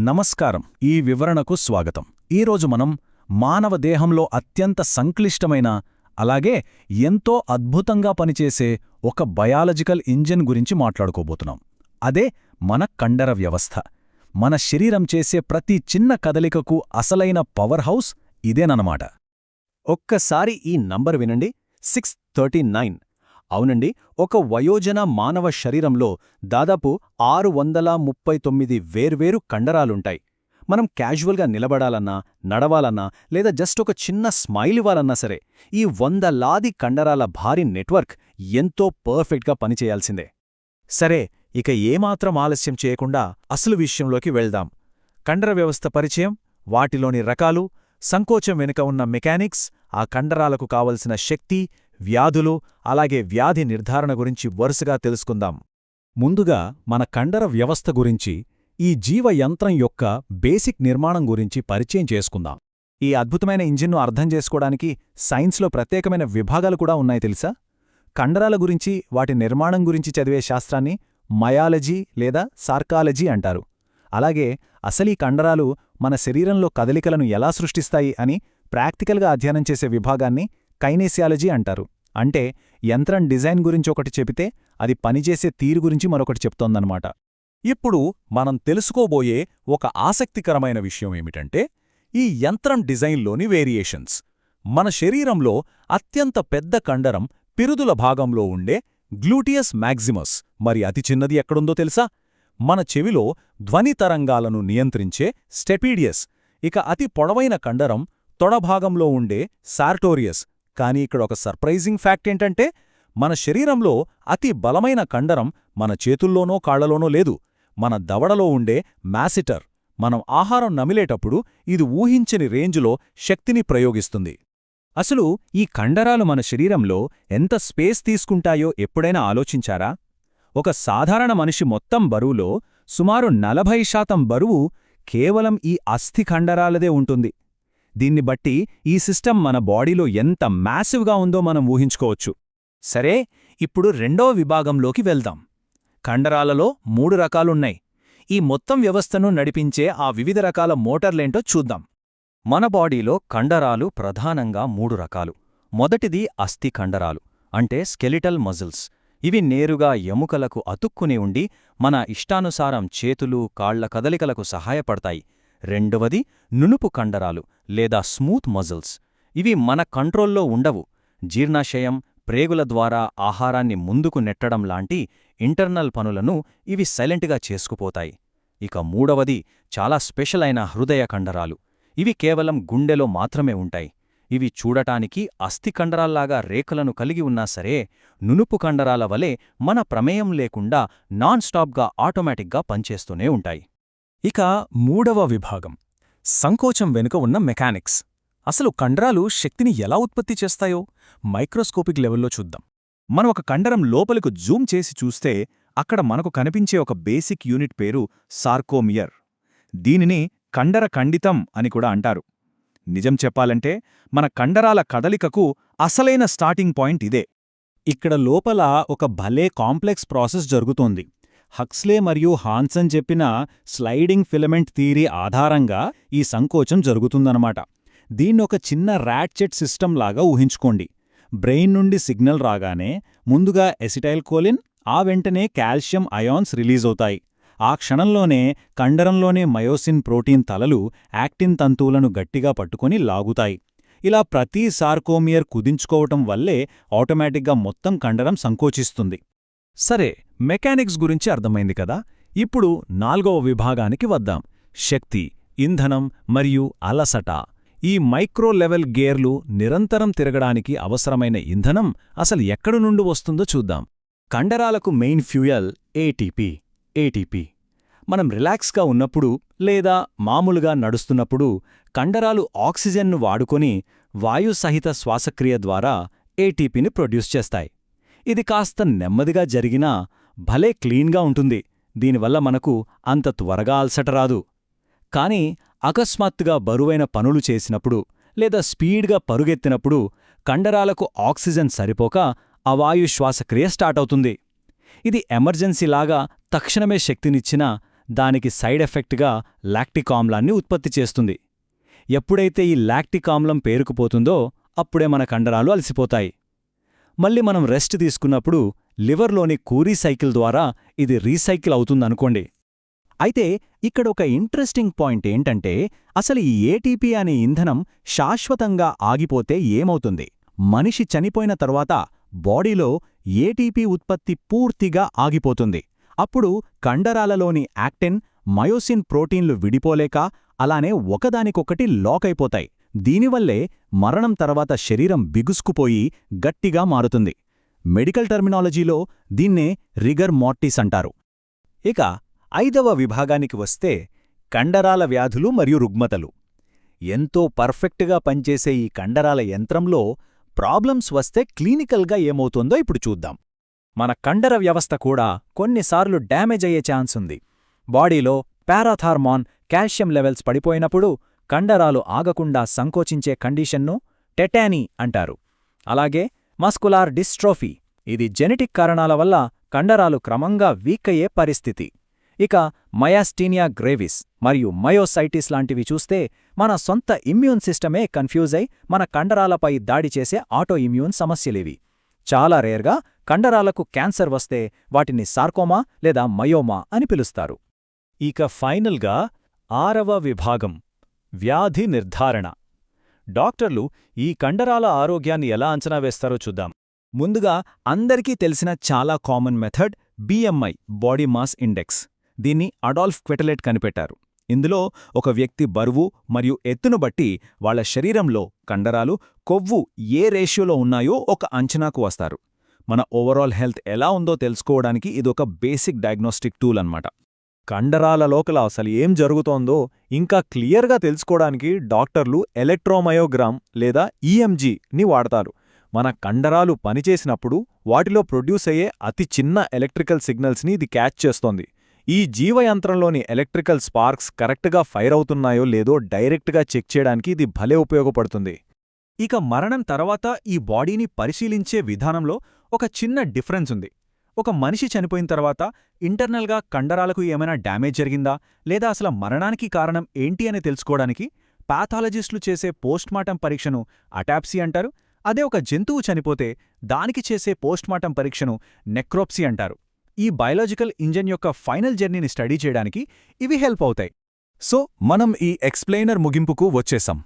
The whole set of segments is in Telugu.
నమస్కారం. ఈ వివరణకు స్వాగతం. ఈరోజు మనం మానవ దేహంలో అత్యంత సంక్లిష్టమైన అలాగే ఎంతో అద్భుతంగా పనిచేసే ఒక బయాలజికల్ ఇంజిన్ గురించి మాట్లాడుకోబోతున్నాం. అదే మన కండర వ్యవస్థ. మన శరీరం చేసే ప్రతి చిన్న కదలికకు అసలైన పవర్ హౌస్ ఇదేనన్నమాట. ఒక్కసారి ఈ నంబర్ వినండి, 639. అవునండి, ఒక వయోజన మానవ శరీరంలో దాదాపు 639 వేర్వేరు కండరాలుంటాయి. మనం క్యాజువల్గా నిలబడాలన్నా, నడవాలన్నా లేదా జస్ట్ ఒక చిన్న స్మైల్ ఇవ్వాలన్నా సరే ఈ 100లాది కండరాల భారీ నెట్వర్క్ ఎంతో పర్ఫెక్ట్గా పనిచేయాల్సిందే. సరే, ఇక ఏమాత్రం ఆలస్యం చేయకుండా అసలు విషయంలోకి వెళ్దాం. కండర వ్యవస్థ పరిచయం, వాటిలోని రకాలు, సంకోచం వెనుక ఉన్న మెకానిక్స్, ఆ కండరాలకు కావలసిన శక్తి, వ్యాధులు, అలాగే వ్యాధి నిర్ధారణ గురించి వరుసగా తెలుసుకుందాం. ముందుగా మన కండర వ్యవస్థ గురించి, ఈ జీవయంత్రం యొక్క బేసిక్ నిర్మాణం గురించి పరిచయం చేసుకుందాం. ఈ అద్భుతమైన ఇంజిన్ను అర్థం చేసుకోవడానికి సైన్స్లో ప్రత్యేకమైన విభాగాలు కూడా ఉన్నాయి తెలుసా? కండరాల గురించి, వాటి నిర్మాణం గురించి చదివే శాస్త్రాన్ని మయాలజీ లేదా సార్కాలజీ అంటారు. అలాగే అసలీ కండరాలు మన శరీరంలో కదలికలను ఎలా సృష్టిస్తాయి అని ప్రాక్టికల్గా అధ్యయనం చేసే విభాగాన్ని కైనేసియాలజీ అంటారు. అంటే యంత్రం డిజైన్ గురించి ఒకటి చెబితే అది పనిచేసే తీరు గురించి మరొకటి చెప్తోందన్నమాట. ఇప్పుడు మనం తెలుసుకోబోయే ఒక ఆసక్తికరమైన విషయం ఏమిటంటే, ఈ యంత్రం డిజైన్లోని వేరియేషన్స్. మన శరీరంలో అత్యంత పెద్ద కండరం పిరుదుల భాగంలో ఉండే గ్లూటియస్ మ్యాగ్జిమస్. మరి అతి చిన్నది ఎక్కడుందో తెలుసా? మన చెవిలో ధ్వని తరంగాలను నియంత్రించే స్టెపీడియస్. ఇక అతి పొడవైన కండరం తొడభాగంలో ఉండే సార్టోరియస్. కానీ ఇక్కడ ఒక సర్ప్రైజింగ్ ఫ్యాక్ట్ ఏంటంటే, మన శరీరంలో అతి బలమైన కండరం మన చేతుల్లోనో కాళ్లలోనో లేదు, మన దవడలో ఉండే మ్యాసిటర్. మనం ఆహారం నమిలేటప్పుడు ఇది ఊహించని రేంజులో శక్తిని ప్రయోగిస్తుంది. అసలు ఈ కండరాలు మన శరీరంలో ఎంత స్పేస్ తీసుకుంటాయో ఎప్పుడైనా ఆలోచించారా? ఒక సాధారణ మనిషి మొత్తం బరువులో సుమారు 40% బరువు కేవలం ఈ అస్థి కండరాలదే ఉంటుంది. దీన్ని బట్టి ఈ సిస్టమ్ మన బాడీలో ఎంత మ్యాసివ్గా ఉందో మనం ఊహించుకోవచ్చు. సరే, ఇప్పుడు రెండో విభాగంలోకి వెళ్దాం. కండరాలలో 3 రకాలున్నాయి. ఈ మొత్తం వ్యవస్థను నడిపించే ఆ వివిధ రకాల మోటార్లేంటో చూద్దాం. మన బాడీలో కండరాలు ప్రధానంగా 3 రకాలు. మొదటిది అస్థి కండరాలు, అంటే స్కెలిటల్ మజిల్స్. ఇవి నేరుగా ఎముకలకు అతుక్కుని ఉండి మన ఇష్టానుసారం చేతులు, కాళ్ల కదలికలకు సహాయపడతాయి. రెండవది నునుపు కండరాలు లేదా స్మూత్ మజిల్స్. ఇవి మన కంట్రోల్లో ఉండవు. జీర్ణాశయం, ప్రేగుల ద్వారా ఆహారాన్ని ముందుకు నెట్టడం లాంటి ఇంటర్నల్ పనులను ఇవి సైలెంట్గా చేసుకుపోతాయి. ఇక మూడవది చాలా స్పెషల్ అయిన హృదయ కండరాలు. ఇవి కేవలం గుండెలో మాత్రమే ఉంటాయి. ఇవి చూడటానికి అస్థి కండరాల్లాగా రేఖలను కలిగి ఉన్నా సరే, నునుపు కండరాల వలె మన ప్రమేయం లేకుండా నాన్ స్టాప్గా ఆటోమేటిక్గా పనిచేస్తూనే ఉంటాయి. ఇక మూడవ విభాగం, సంకోచం వెనుక ఉన్న మెకానిక్స్. అసలు కండరాలు శక్తిని ఎలా ఉత్పత్తి చేస్తాయో మైక్రోస్కోపిక్ లెవెల్లో చూద్దాం. మనం ఒక కండరం లోపలకు జూమ్ చేసి చూస్తే అక్కడ మనకు కనిపించే ఒక బేసిక్ యూనిట్ పేరు సార్కోమియర్. దీనిని కండర ఖండితం అని కూడా అంటారు. నిజం చెప్పాలంటే మన కండరాల కదలికకు అసలైన స్టార్టింగ్ పాయింట్ ఇదే. ఇక్కడ లోపల ఒక భలే కాంప్లెక్స్ ప్రాసెస్ జరుగుతోంది. హక్స్లే మరియు హాన్సన్ చెప్పిన స్లైడింగ్ ఫిలమెంట్ థియరీ ఆధారంగా ఈ సంకోచం జరుగుతుందన్నమాట. దీన్నొక చిన్న ర్యాట్చెట్ సిస్టమ్ లాగా ఊహించుకోండి. బ్రెయిన్ నుండి సిగ్నల్ రాగానే ముందుగా ఎసిటైల్కోలిన్, ఆ వెంటనే కాల్షియం అయాన్స్ రిలీజ్ అవుతాయి. ఆ క్షణంలోనే కండరంలోనే మయోసిన్ ప్రోటీన్ తలలు యాక్టిన్ తంతువులను గట్టిగా పట్టుకొని లాగుతాయి. ఇలా ప్రతి సార్కోమియర్ కుదించుకోవటం వల్లే ఆటోమేటిక్గా మొత్తం కండరం సంకోచిస్తుంది. సరే, మెకానిక్స్ గురించి అర్థమైంది కదా. ఇప్పుడు 4వ విభాగానికి వద్దాం, శక్తి, ఇంధనం మరియు అలసట. ఈ మైక్రో లెవెల్ గేర్లు నిరంతరం తిరగడానికి అవసరమైన ఇంధనం అసలు ఎక్కడి నుండి వస్తుందో చూద్దాం. కండరాలకు మెయిన్ ఫ్యూయల్ ఏటీపీ. మనం రిలాక్స్గా ఉన్నప్పుడు లేదా మామూలుగా నడుస్తున్నప్పుడు కండరాలు ఆక్సిజన్ను వాడుకొని వాయుసహిత శ్వాసక్రియ ద్వారా ఏటీపీని ప్రొడ్యూస్ చేస్తాయి. ఇది కాస్త నెమ్మదిగా జరిగినా భలే క్లీన్గా ఉంటుంది. దీనివల్ల మనకు అంత త్వరగా అలసట రాదు. కానీ అకస్మాత్తుగా బరువైన పనులు చేసినప్పుడు లేదా స్పీడ్గా పరుగెత్తినప్పుడు కండరాలకు ఆక్సిజన్ సరిపోక అవాయు శ్వాసక్రియ స్టార్ట్ అవుతుంది. ఇది ఎమర్జెన్సీలాగా తక్షణమే శక్తినిచ్చినా దానికి సైడ్ ఎఫెక్ట్గా లాక్టిక్ ఆమ్లాన్ని ఉత్పత్తి చేస్తుంది. ఎప్పుడైతే ఈ లాక్టిక్ ఆమ్లం పేరుకుపోతుందో అప్పుడే మన కండరాలు అలసిపోతాయి. మళ్ళీ మనం రెస్ట్ తీసుకున్నప్పుడు లివర్లోని కూరీ సైకిల్ ద్వారా ఇది రీసైకిల్ అవుతుందనుకోండి. అయితే ఇక్కడ ఒక ఇంట్రెస్టింగ్ పాయింట్ ఏంటంటే, అసలు ఈ ఏటీపీ అనే ఇంధనం శాశ్వతంగా ఆగిపోతే ఏమవుతుంది? మనిషి చనిపోయిన తర్వాత బాడీలో ఏటీపీ ఉత్పత్తి పూర్తిగా ఆగిపోతుంది. అప్పుడు కండరాలలోని యాక్టిన్, మయోసిన్ ప్రోటీన్లు విడిపోలేక అలానే ఒకదానికొకటి లాకైపోతాయి. దీనివల్లే మరణం తర్వాత శరీరం బిగుసుకుపోయి గట్టిగా మారుతుంది. మెడికల్ టర్మినాలజీలో దీన్నే రిగర్ మార్టిస్ అంటారు. ఇక 5వ విభాగానికి వస్తే కండరాల వ్యాధులు మరియు రుగ్మతలు. ఎంతో పర్ఫెక్ట్గా పనిచేసే ఈ కండరాల యంత్రంలో ప్రాబ్లమ్స్ వస్తే క్లినికల్గా ఏమవుతుందో ఇప్పుడు చూద్దాం. మన కండర వ్యవస్థ కూడా కొన్నిసార్లు డ్యామేజ్ అయ్యే ఛాన్స్ ఉంది. బాడీలో పారాథార్మాన్, కాల్షియం లెవెల్స్ పడిపోయినప్పుడు కండరాలు ఆగకుండా సంకోచించే కండిషన్ను టెటానీ అంటారు. అలాగే మస్కులార్ డిస్ట్రోఫీ, ఇది జెనెటిక్ కారణాల వల్ల కండరాలు క్రమంగా వీక్ అయ్యే పరిస్థితి. ఇక మయాస్టీనియా గ్రేవిస్ మరియు మయోసైటిస్ లాంటివి చూస్తే మన సొంత ఇమ్యూన్ సిస్టమే కన్ఫ్యూజ్ అయి మన కండరాలపై దాడి చేసే ఆటో ఇమ్యూన్ సమస్యలివి. చాలా రేర్గా కండరాలకు క్యాన్సర్ వస్తే వాటిని సార్కోమా లేదా మయోమా అని పిలుస్తారు. ఇక ఫైనల్గా 6వ విభాగం వ్యాధి నిర్ధారణ. డాక్టర్లు ఈ కండరాల ఆరోగ్యాన్ని ఎలా అంచనా వేస్తారో చూద్దాం. ముందుగా అందరికీ తెలిసిన చాలా common method BMI, body mass index. దీన్ని అడాల్ఫ్ క్వెటలెట్ కనిపెట్టారు. ఇందులో ఒక వ్యక్తి బరువు మరియు ఎత్తును బట్టి వాళ్ల శరీరంలో కండరాలు, కొవ్వు ఏ రేషియోలో ఉన్నాయో ఒక అంచనాకు వస్తారు. మన ఓవరాల్ హెల్త్ ఎలా ఉందో తెలుసుకోవడానికి ఇదొక బేసిక్ డయాగ్నోస్టిక్ టూల్ అన్నమాట. కండరాల లోపల అసలు ఏం జరుగుతోందో ఇంకా క్లియర్గా తెలుసుకోవడానికి డాక్టర్లు ఎలక్ట్రోమయోగ్రామ్ లేదా EMGని వాడతారు. మన కండరాలు పనిచేసినప్పుడు వాటిలో ప్రొడ్యూస్ అయ్యే అతి చిన్న ఎలక్ట్రికల్ సిగ్నల్స్ని ఇది క్యాచ్ చేస్తోంది. ఈ జీవయంత్రంలోని ఎలక్ట్రికల్ స్పార్క్స్ కరెక్ట్గా ఫైర్ అవుతున్నాయో లేదో డైరెక్ట్గా చెక్ చేయడానికి ఇది భలే ఉపయోగపడుతుంది. ఇక మరణం తర్వాత ఈ బాడీని పరిశీలించే విధానంలో ఒక చిన్న డిఫరెన్స్ ఉంది. ఒక మనిషి చనిపోయిన తర్వాత ఇంటర్నల్గా కండరాలకు ఏమైనా డ్యామేజ్ జరిగిందా లేదా అసలు మరణానికి కారణం ఏంటి అని తెలుసుకోవడానికి పాథాలజిస్టులు చేసే పోస్ట్మార్టం పరీక్షను అటాప్సీ అంటారు. అదే ఒక జంతువు చనిపోతే దానికి చేసే పోస్ట్మార్టం పరీక్షను నెక్రోప్సీ అంటారు. ఈ బయాలజికల్ ఇంజన్ యొక్క ఫైనల్ జర్నీని స్టడీ చేయడానికి ఇవి హెల్ప్ అవుతాయి. సో మనం ఈ ఎక్స్ప్లెయినర్ ముగింపుకు వచ్చేసాం.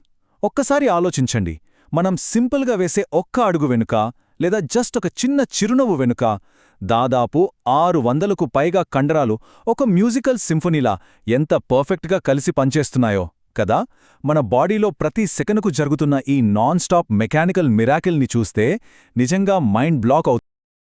ఒక్కసారి ఆలోచించండి, మనం సింపుల్గా వేసే ఒక్క అడుగు వెనుక లేదా జస్ట్ ఒక చిన్న చిరునవ్వు వెనుక దాదాపు 600కు పైగా కండరాలు ఒక మ్యూజికల్ సింఫనీలా ఎంత పర్ఫెక్ట్గా కలిసి పనిచేస్తున్నాయో కదా. మన బాడీలో ప్రతి సెకనుకు జరుగుతున్న ఈ నాన్ స్టాప్ మెకానికల్ మిరాకిల్ని చూస్తే నిజంగా మైండ్ బ్లాక్ అవుతుంది.